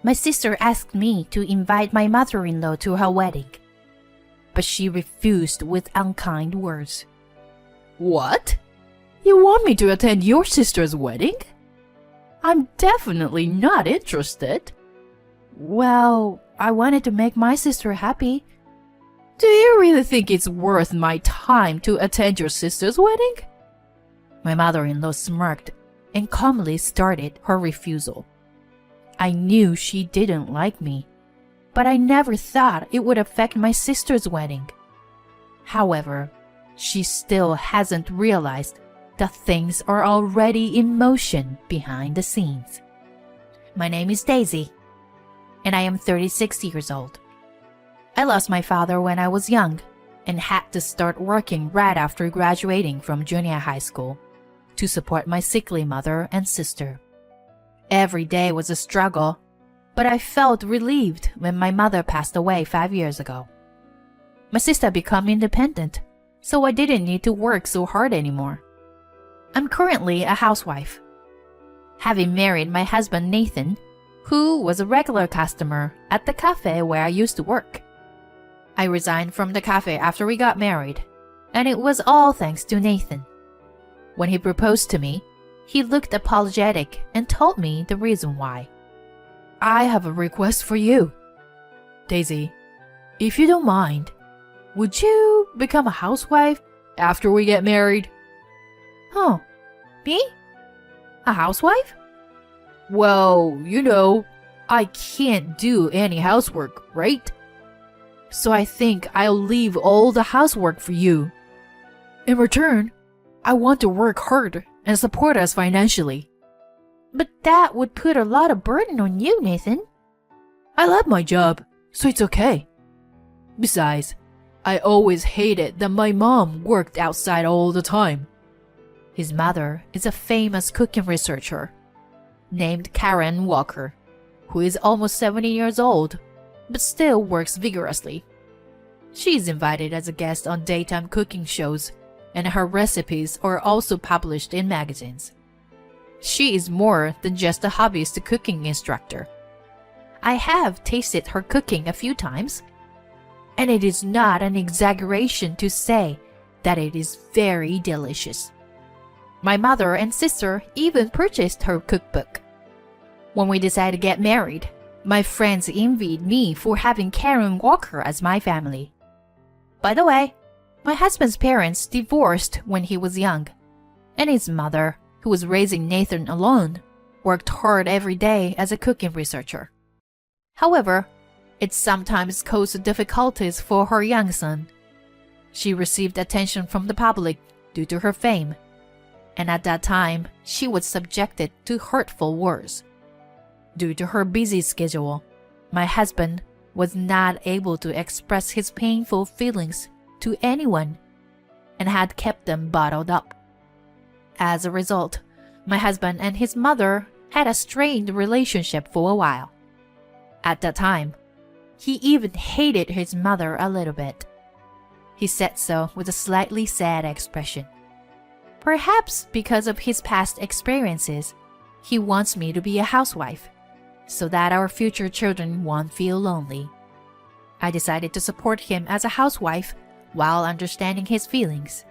my sister asked me to invite my mother-in-law to her wedding, but she refused with unkind words. What? You want me to attend your sister's wedding? I'm definitely not interested. Well, I wanted to make my sister happy. Do you really think it's worth my time to attend your sister's wedding? My mother-in-law smirked and calmly started her refusal. I knew she didn't like me, but I never thought it would affect my sister's wedding. However, she still hasn't realized that things are already in motion behind the scenes. My name is Daisy, and I am 36 years old. I lost my father when I was young and had to start working right after graduating from junior high school to support my sickly mother and sister. Every day was a struggle, but I felt relieved when my mother passed away 5 years ago. My sister became independent, so I didn't need to work so hard anymore. I'm currently a housewife, having married my husband Nathan, who was a regular customer at the cafe where I used to work. I resigned from the cafe after we got married, and it was all thanks to Nathan. When he proposed to me, he looked apologetic and told me the reason why. I have a request for you. Daisy, if you don't mind, would you become a housewife after we get married? Huh? Me? A housewife? Well, I can't do any housework, right? So I think I'll leave all the housework for you. In return, I want to work hard and support us financially. But that would put a lot of burden on you, Nathan. I love my job, so it's okay. Besides, I always hated that my mom worked outside all the time. His mother is a famous cooking researcher named Karen Walker, who is almost 70 years old, but still works vigorously. She is invited as a guest on daytime cooking shows, and her recipes are also published in magazines. She is more than just a hobbyist cooking instructor. I have tasted her cooking a few times, and it is not an exaggeration to say that it is very delicious. My mother and sister even purchased her cookbook. When we decided to get married, my friends envied me for having Karen Walker as my family. By the way, my husband's parents divorced when he was young, and his mother, who was raising Nathan alone, worked hard every day as a cooking researcher. However, it sometimes caused difficulties for her young son. She received attention from the public due to her fame, and at that time, she was subjected to hurtful words. Due to her busy schedule, my husband was not able to express his painful feelings to anyone and had kept them bottled up. As a result, my husband and his mother had a strained relationship for a while. At that time, he even hated his mother a little bit. He said so with a slightly sad expression. Perhaps because of his past experiences, he wants me to be a housewife, so that our future children won't feel lonely. I decided to support him as a housewife while understanding his feelings.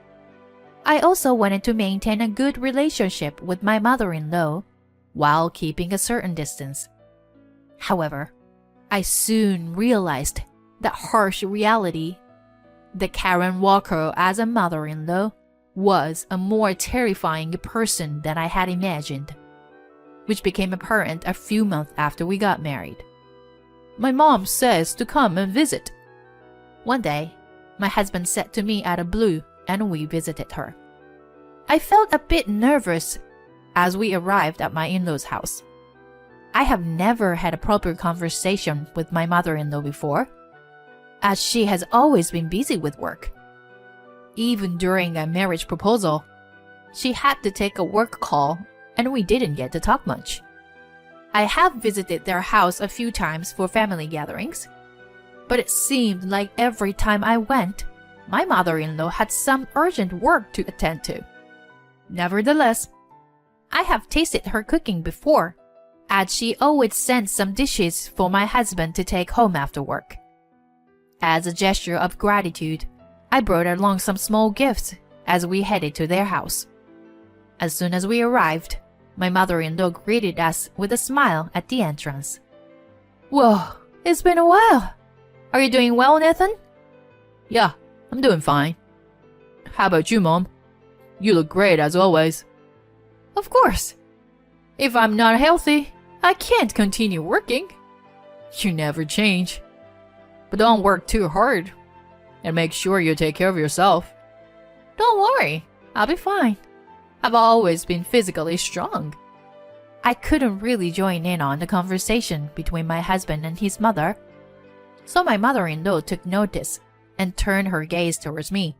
I also wanted to maintain a good relationship with my mother-in-law while keeping a certain distance. However, I soon realized the harsh reality that Karen Walker as a mother-in-law was a more terrifying person than I had imagined, which became apparent a few months after we got married. My mom says to come and visit. One day, my husband said to me out of blue, and we visited her. I felt a bit nervous as we arrived at my in-laws' house. I have never had a proper conversation with my mother-in-law before, as she has always been busy with work. Even during a marriage proposal, she had to take a work call, and we didn't get to talk much. I have visited their house a few times for family gatherings, but it seemed like every time I went, my mother-in-law had some urgent work to attend to. Nevertheless, I have tasted her cooking before, as she always sent some dishes for my husband to take home after work. As a gesture of gratitude, I brought along some small gifts as we headed to their house. As soon as we arrived, my mother-in-law greeted us with a smile at the entrance. Whoa, it's been a while. Are you doing well, Nathan? Yeah, I'm doing fine. How about you, Mom? You look great as always. Of course. If I'm not healthy, I can't continue working. You never change. But don't work too hard. And make sure you take care of yourself. Don't worry, I'll be fine. I've always been physically strong. I couldn't really join in on the conversation between my husband and his mother. So my mother-in-law took notice and turned her gaze towards me.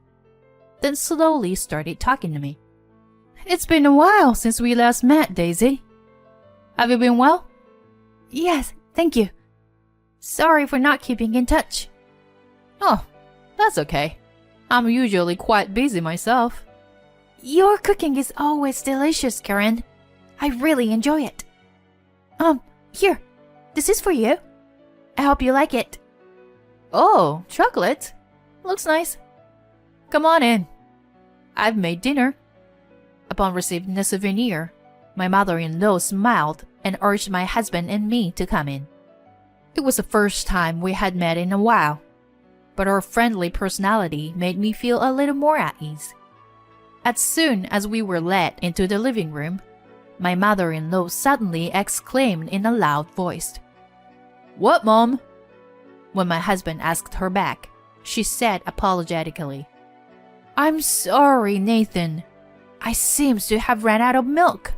Then slowly started talking to me. It's been a while since we last met, Daisy. Have you been well? Yes, thank you. Sorry for not keeping in touch. Oh, that's okay. I'm usually quite busy myself. Your cooking is always delicious, Karen. I really enjoy it. Here, this is for you. I hope you like it. Oh, chocolate. Looks nice. Come on in. I've made dinner. Upon receiving the souvenir, my mother-in-law smiled and urged my husband and me to come in. It was the first time we had met in a while, but her friendly personality made me feel a little more at ease. As soon as we were led into the living room, my mother-in-law suddenly exclaimed in a loud voice, "What, Mom?" When my husband asked her back, she said apologetically, "I'm sorry, Nathan. I seems to have ran out of milk."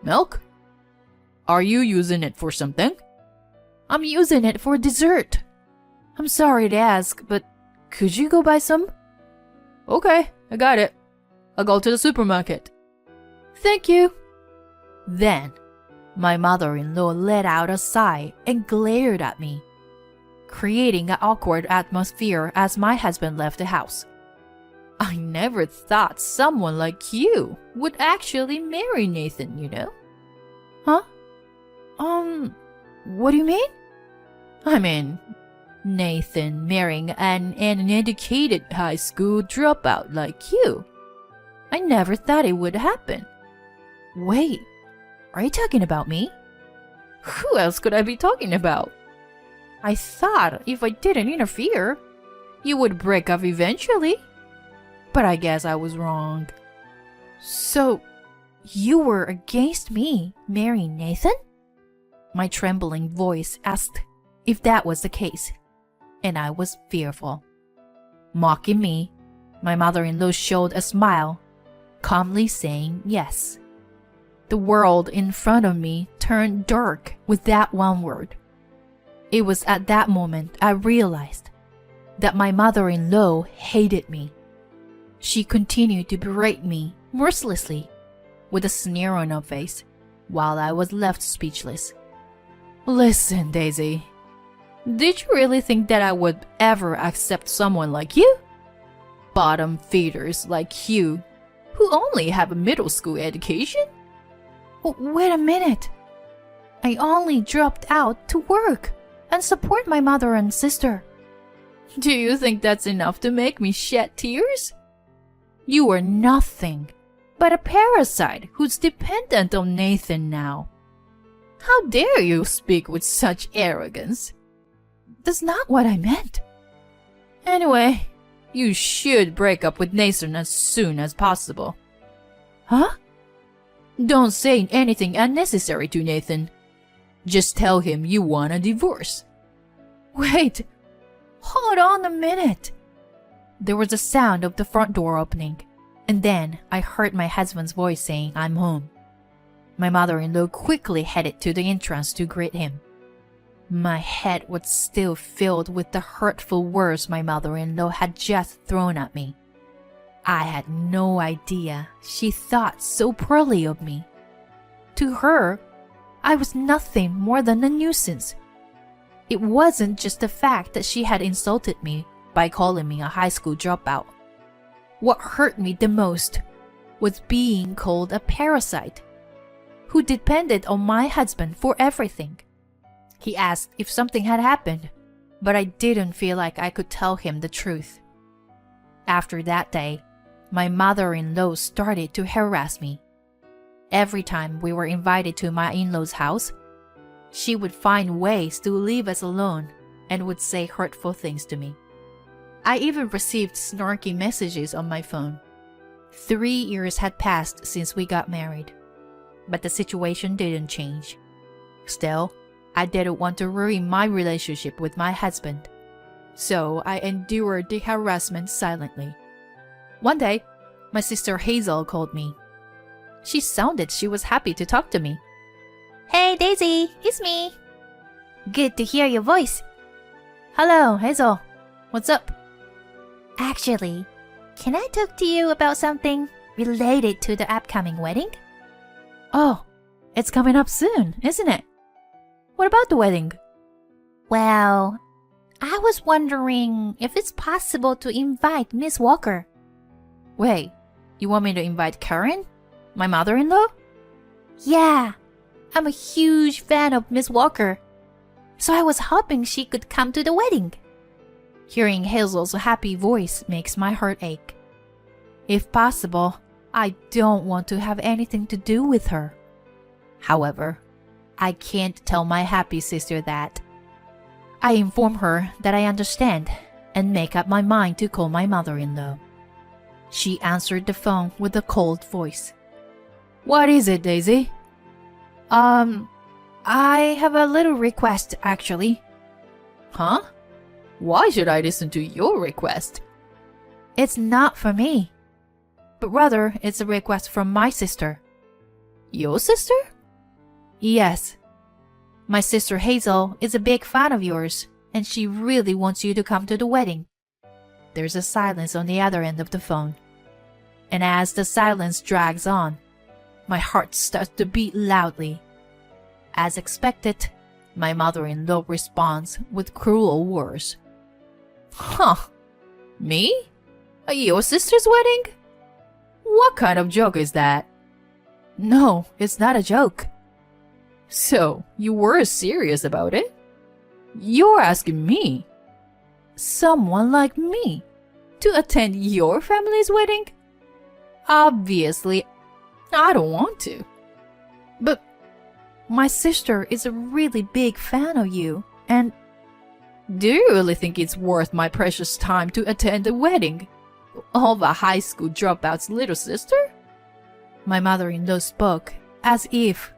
Milk? Are you using it for something? I'm using it for dessert. I'm sorry to ask, but could you go buy some? Okay, I got it. I'll go to the supermarket. Thank you. Then, my mother-in-law let out a sigh and glared at me, creating an awkward atmosphere as my husband left the house. I never thought someone like you would actually marry Nathan, you know? Huh? What do you mean? I mean, Nathan marrying an uneducated high school dropout like you. I never thought it would happen. Wait, are you talking about me? Who else could I be talking about? I thought if I didn't interfere, you would break up eventually. But I guess I was wrong. So, you were against me marrying Nathan? My trembling voice asked if that was the case, and I was fearful. Mocking me, my mother-in-law showed a smile, calmly saying yes. The world in front of me turned dark with that one word. It was at that moment I realized that my mother-in-law hated me. She continued to berate me mercilessly, with a sneer on her face, while I was left speechless. Listen, Daisy, did you really think that I would ever accept someone like you? Bottom feeders like you, who only have a middle school education? Wait a minute. I only dropped out to work and support my mother and sister. Do you think that's enough to make me shed tears? You are nothing but a parasite who's dependent on Nathan now. How dare you speak with such arrogance? That's not what I meant. Anyway, you should break up with Nathan as soon as possible. Huh? Don't say anything unnecessary to Nathan. Just tell him you want a divorce. Wait, hold on a minute. There was a sound of the front door opening, and then I heard my husband's voice saying, "I'm home." My mother-in-law quickly headed to the entrance to greet him. My head was still filled with the hurtful words my mother-in-law had just thrown at me. I had no idea she thought so poorly of me. To her, I was nothing more than a nuisance. It wasn't just the fact that she had insulted me by calling me a high school dropout. What hurt me the most was being called a parasite, who depended on my husband for everything. He asked if something had happened, but I didn't feel like I could tell him the truth. After that day, my mother-in-law started to harass me. Every time we were invited to my in-laws' house, she would find ways to leave us alone and would say hurtful things to me. I even received snarky messages on my phone. 3 years had passed since we got married, but the situation didn't change. Still, I didn't want to ruin my relationship with my husband, so I endured the harassment silently. One day, my sister Hazel called me. She sounded she was happy to talk to me. Hey Daisy, it's me. Good to hear your voice. Hello, Hazel. What's up? Actually, can I talk to you about something related to the upcoming wedding? Oh, it's coming up soon, isn't it? What about the wedding? Well, I was wondering if it's possible to invite Miss Walker. Wait, you want me to invite Karen? My mother-in-law? Yeah, I'm a huge fan of Miss Walker, so I was hoping she could come to the wedding. Hearing Hazel's happy voice makes my heart ache. If possible, I don't want to have anything to do with her. However, I can't tell my happy sister that. I inform her that I understand and make up my mind to call my mother-in-law. She answered the phone with a cold voice. What is it, Daisy? I have a little request, actually. Huh? Why should I listen to your request? It's not for me, but rather it's a request from my sister. Your sister? Yes. My sister Hazel is a big fan of yours, and she really wants you to come to the wedding. There's a silence on the other end of the phone. And as the silence drags on, my heart starts to beat loudly. As expected, my mother-in-law responds with cruel words. Huh? Me? At your sister's wedding? What kind of joke is that? No, it's not a joke. So, you were serious about it? You're asking me, someone like me, to attend your family's wedding? Obviously, I don't want to. But my sister is a really big fan of you, and do you really think it's worth my precious time to attend a wedding of a high school dropout's little sister? My mother-in-law spoke as if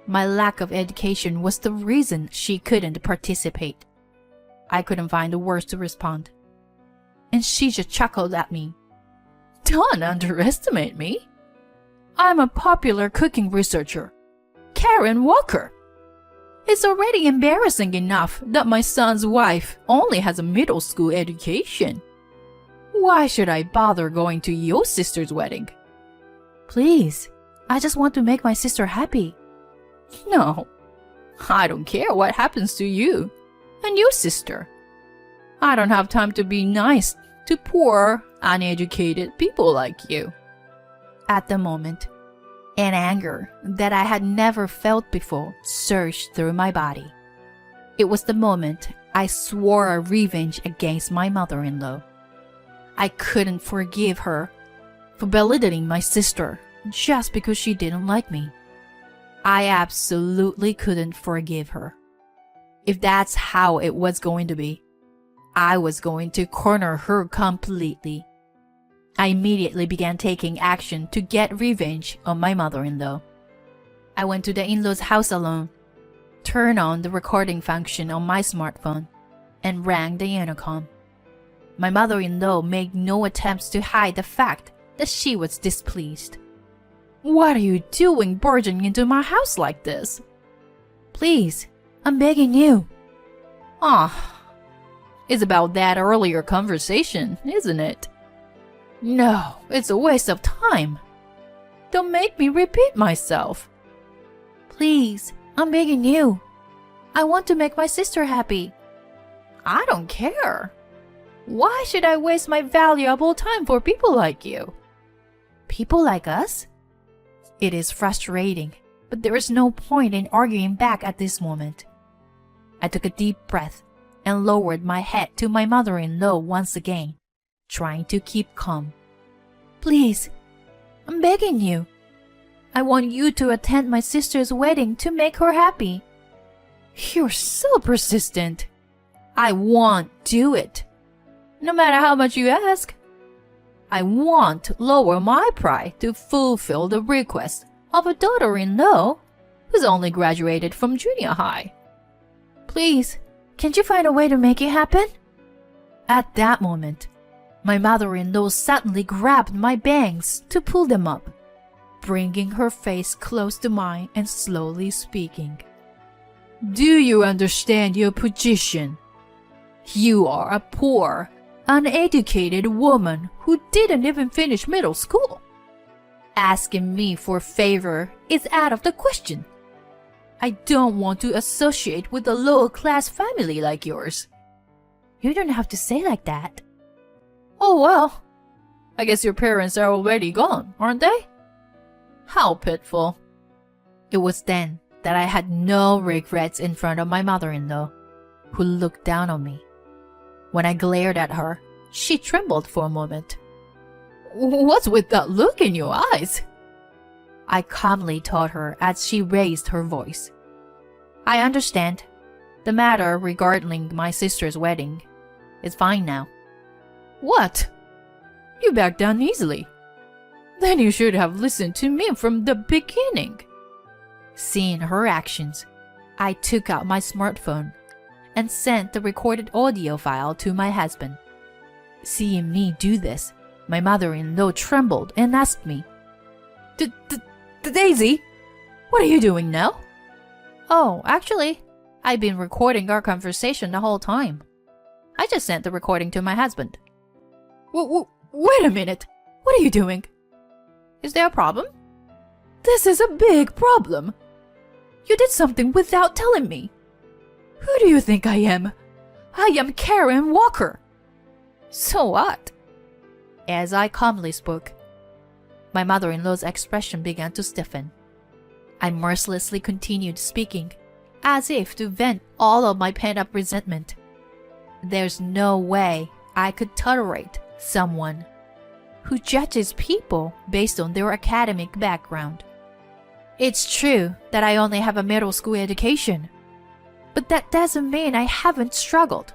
my lack of education was the reason she couldn't participate. I couldn't find the words to respond, and she just chuckled at me. Don't underestimate me. I'm a popular cooking researcher, Karen Walker. It's already embarrassing enough that my son's wife only has a middle school education. Why should I bother going to your sister's wedding? Please, I just want to make my sister happy. No, I don't care what happens to you and your sister. I don't have time to be nice to poor, uneducated people like you. At the moment, an anger that I had never felt before surged through my body. It was the moment I swore a revenge against my mother-in-law. I couldn't forgive her for belittling my sister just because she didn't like me. I absolutely couldn't forgive her. If that's how it was going to be, I was going to corner her completely. I immediately began taking action to get revenge on my mother-in-law. I went to the in-laws' house alone, turned on the recording function on my smartphone, and rang the intercom. My mother-in-law made no attempts to hide the fact that she was displeased. What are you doing barging into my house like this? Please, I'm begging you. It's about that earlier conversation, isn't it? No, it's a waste of time. Don't make me repeat myself. Please, I'm begging you. I want to make my sister happy. I don't care. Why should I waste my valuable time for people like you? People like us? It is frustrating but there is no point in arguing back at this moment. I took a deep breath and lowered my head to my mother-in-law once again, trying to keep calm. Please, I'm begging you. I want you to attend my sister's wedding to make her happy. You're so persistent. I won't do it, no matter how much you ask. I won't lower my pride to fulfill the request of a daughter-in-law who's only graduated from junior high. Please, can't you find a way to make it happen? At that moment, my mother-in-law suddenly grabbed my bangs to pull them up, bringing her face close to mine and slowly speaking. Do you understand your position? You are a poor, uneducated woman who didn't even finish middle school. Asking me for a favor is out of the question. I don't want to associate with a low-class family like yours. You don't have to say like that. Oh well, I guess your parents are already gone, aren't they? How pitiful. It was then that I had no regrets in front of my mother-in-law, who looked down on me. When I glared at her, she trembled for a moment. What's with that look in your eyes? I calmly told her as she raised her voice. I understand. The matter regarding my sister's wedding is fine now. What? You backed down easily. Then you should have listened to me from the beginning. Seeing her actions, I took out my smartphone and sent the recorded audio file to my husband. Seeing me do this, my mother-in-law trembled and asked me, Daisy, what are you doing now? Oh, actually, I've been recording our conversation the whole time. I just sent the recording to my husband. Wait a minute. What are you doing? Is there a problem? This is a big problem. You did something without telling me. Who do you think I am? I am Karen Walker. So what? As I calmly spoke, my mother-in-law's expression began to stiffen. I mercilessly continued speaking, as if to vent all of my pent-up resentment. There's no way I could tolerate someone who judges people based on their academic background. It's true that I only have a middle school education, but that doesn't mean I haven't struggled.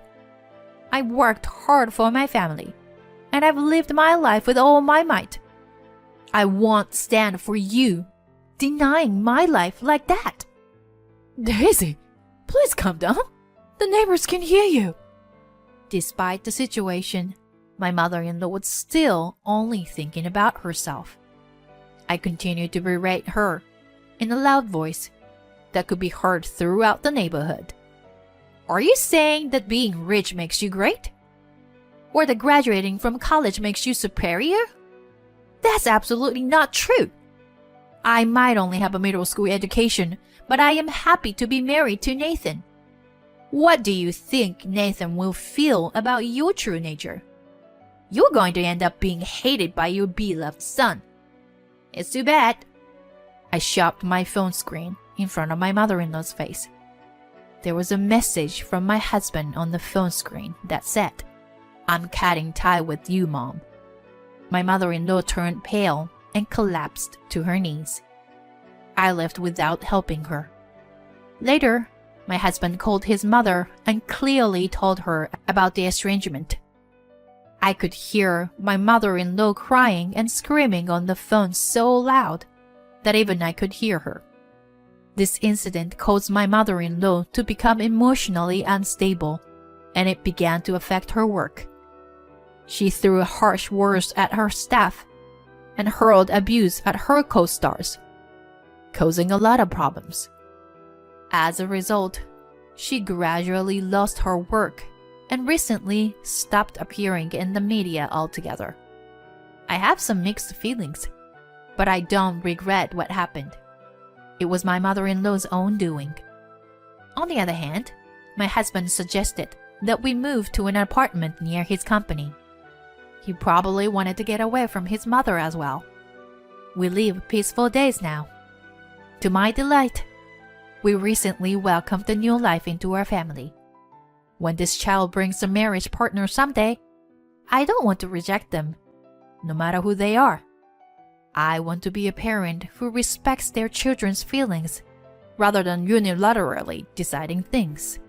I worked hard for my family, and I've lived my life with all my might. I won't stand for you denying my life like that. Daisy, please calm down. The neighbors can hear you. Despite the situation, my mother-in-law was still only thinking about herself. I continued to berate her in a loud voice that could be heard throughout the neighborhood. Are you saying that being rich makes you great? Or that graduating from college makes you superior? That's absolutely not true. I might only have a middle school education, but I am happy to be married to Nathan. What do you think Nathan will feel about your true nature? You're going to end up being hated by your beloved son. It's too bad. I shoved my phone screen in front of my mother-in-law's face. There was a message from my husband on the phone screen that said, I'm cutting tie with you, Mom. My mother-in-law turned pale and collapsed to her knees. I left without helping her. Later, my husband called his mother and clearly told her about the estrangement. I could hear my mother-in-law crying and screaming on the phone so loud that even I could hear her. This incident caused my mother-in-law to become emotionally unstable, and it began to affect her work. She threw harsh words at her staff and hurled abuse at her co-stars, causing a lot of problems. As a result, she gradually lost her work and recently stopped appearing in the media altogether. I have some mixed feelings, but I don't regret what happened. It was my mother-in-law's own doing. On the other hand, my husband suggested that we move to an apartment near his company. He probably wanted to get away from his mother as well. We live peaceful days now. To my delight, we recently welcomed a new life into our family. When this child brings a marriage partner someday, I don't want to reject them, no matter who they are. I want to be a parent who respects their children's feelings rather than unilaterally deciding things.